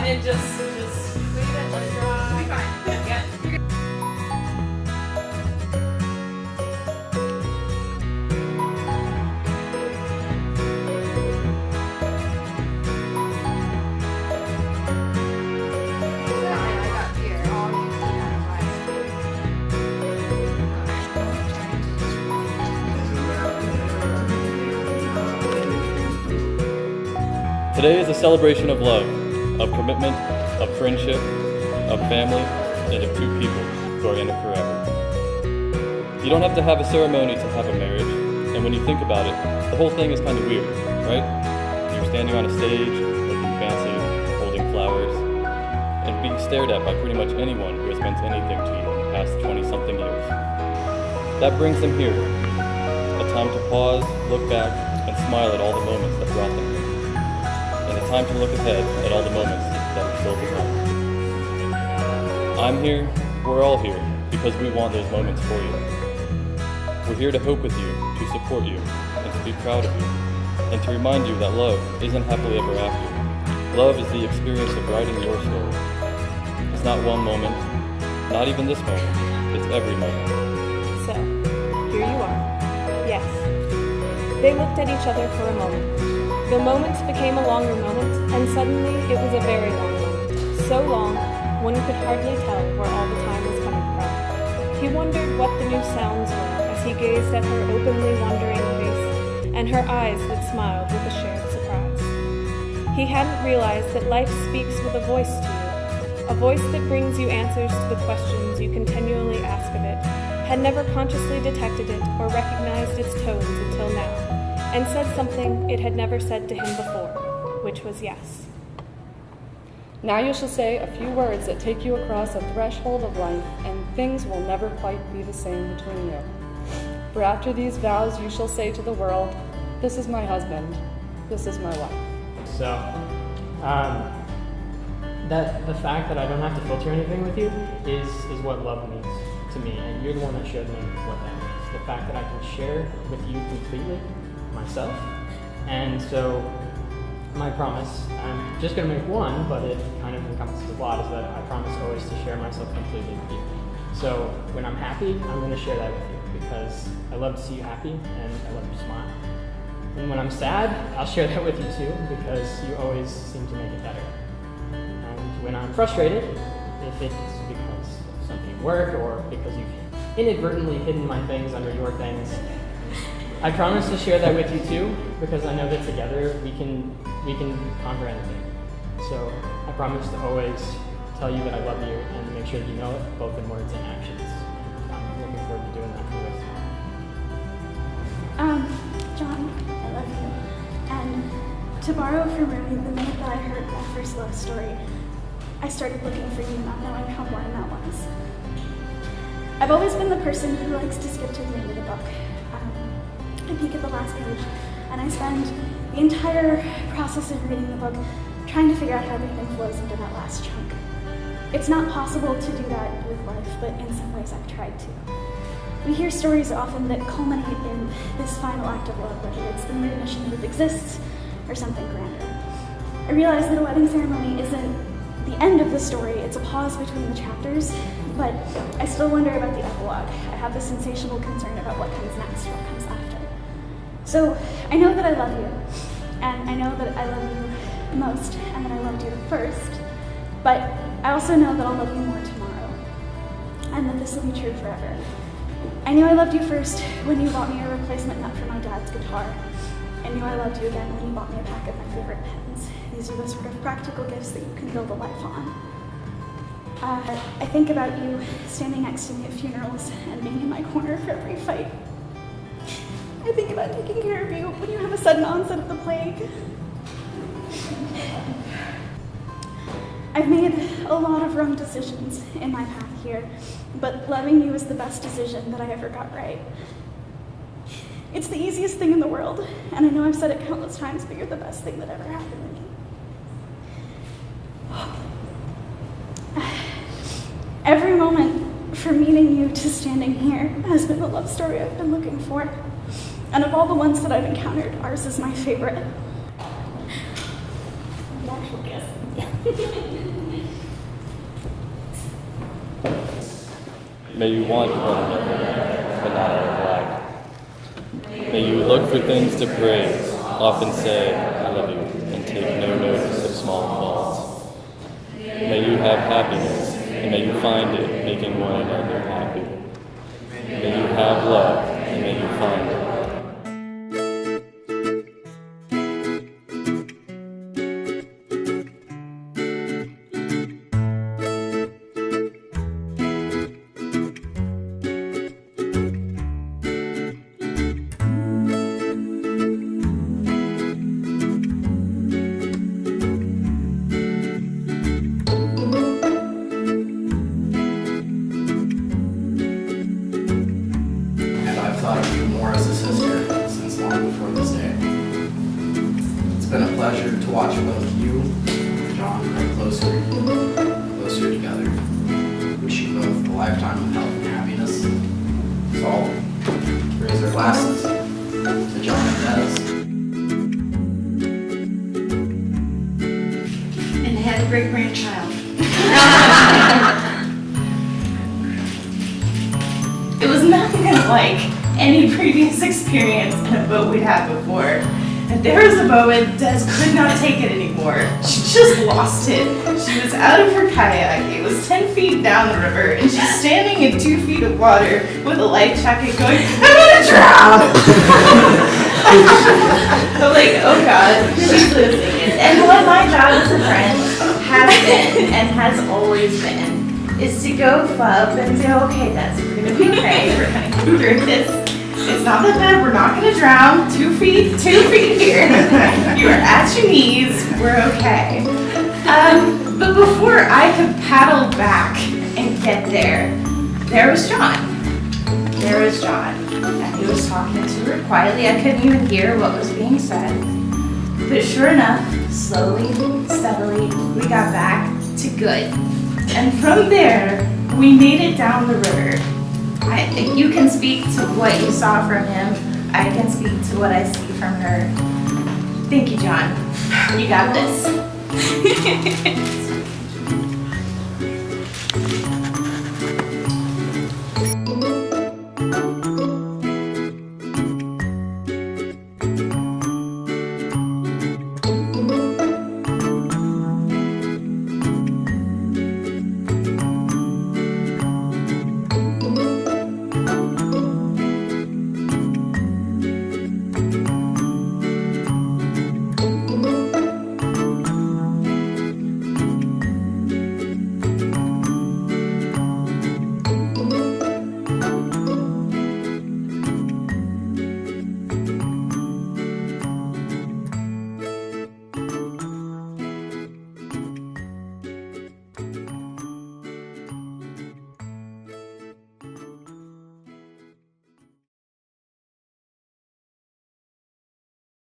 and just leave it, let it dry. It'll be fine. Yeah. Today is a celebration of love, of commitment, of friendship, of family, and of two people who are in it forever. You don't have to have a ceremony to have a marriage, and when you think about it, the whole thing is kind of weird, right? You're standing on a stage, looking fancy, holding flowers, and being stared at by pretty much anyone who has meant anything to you in the past 20-something years. That brings them here, a time to pause, look back, and smile at all the moments that brought them here. And a time to look ahead at all the moments that are still to come. I'm here, we're all here, because we want those moments for you. We're here to hope with you, to support you, and to be proud of you, and to remind you that love isn't happily ever after. Love is the experience of writing your story. It's not one moment, not even this moment, it's every moment. So, here you are. Yes. They looked at each other for a moment. The moments became a longer moment, and suddenly it was a very long moment. So long, one could hardly tell where all the time was coming from. He wondered what the new sounds were as he gazed at her openly wondering face, and her eyes that smiled with a shared surprise. He hadn't realized that life speaks with a voice to you, a voice that brings you answers to the questions you continually ask of it, had never consciously detected it or recognized its tones until now, and said something it had never said to him before, which was yes. Now you shall say a few words that take you across a threshold of life, and things will never quite be the same between you. For after these vows you shall say to the world, this is my husband, this is my wife. So, that the fact that I don't have to filter anything with you is what love means to me, and you're the one that showed me what that means. The fact that I can share with you completely myself. And so my promise, I'm just going to make one, but it kind of encompasses a lot, is that I promise always to share myself completely with you. So when I'm happy, I'm going to share that with you because I love to see you happy and I love your smile. And when I'm sad, I'll share that with you too because you always seem to make it better. And when I'm frustrated, if it's because of something at work or because you've inadvertently hidden my things under your things, I promise to share that with you too, because I know that together we can conquer anything. So I promise to always tell you that I love you and make sure that you know it, both in words and actions. I'm looking forward to doing that for the rest of you. John, I love you. And to borrow from Rumi, the minute that I heard my first love story, I started looking for you, not knowing how boring that was. I've always been the person who likes to skip to the end of the book. I peek at the last page, and I spend the entire process of reading the book trying to figure out how everything flows into that last chunk. It's not possible to do that with life, but in some ways I've tried to. We hear stories often that culminate in this final act of love, whether it's the recognition that it exists or something grander. I realize that a wedding ceremony isn't the end of the story, it's a pause between the chapters, but I still wonder about the epilogue. I have this insatiable concern about what comes next, what comes after. So I know that I love you, and I know that I love you most, and that I loved you first, but I also know that I'll love you more tomorrow, and that this will be true forever. I knew I loved you first when you bought me a replacement nut for my dad's guitar. I knew I loved you again when you bought me a pack of my favorite pens. These are the sort of practical gifts that you can build a life on. I think about you standing next to me at funerals and being in my corner for every fight. I think about taking care of you when you have a sudden onset of the plague. I've made a lot of wrong decisions in my path here, but loving you is the best decision that I ever got right. It's the easiest thing in the world, and I know I've said it countless times, but you're the best thing that ever happened to me. Every moment from meeting you to standing here has been the love story I've been looking for. And of all the ones that I've encountered, ours is my favorite. The actual kiss. May you want one another, but not out of lack. May you look for things to praise, often say, I love you, and take no notice of small faults. May you have happiness, and may you find it making one another happy. May you have love, and may you find it. Thought of you more as a sister since long before this day. It's been a pleasure to watch both you and John grow closer together. Wish you both a lifetime of health and happiness. So I'll raise our glasses to John and Dennis. And had a great grandchild. It was nothing like any previous experience in a boat we'd had before. And there was a moment Des could not take it anymore. She just lost it. She was out of her kayak. It was 10 feet down the river, and she's standing in 2 feet of water with a life jacket going, I'm gonna drown! I'm like, oh God, she's losing it. And what my job as a friend has been, and has always been, is to go up and say, okay, that's we're gonna be okay, we're gonna get through this. It's not that bad, we're not gonna drown. 2 feet here. You are at your knees, we're okay. But before I could paddle back and get there was John. There was John. And he was talking to her quietly. I couldn't even hear what was being said. But sure enough, slowly, steadily, we got back to good. And from there, we made it down the river. You can speak to what you saw from him. I can speak to what I see from her. Thank you, John. You got this.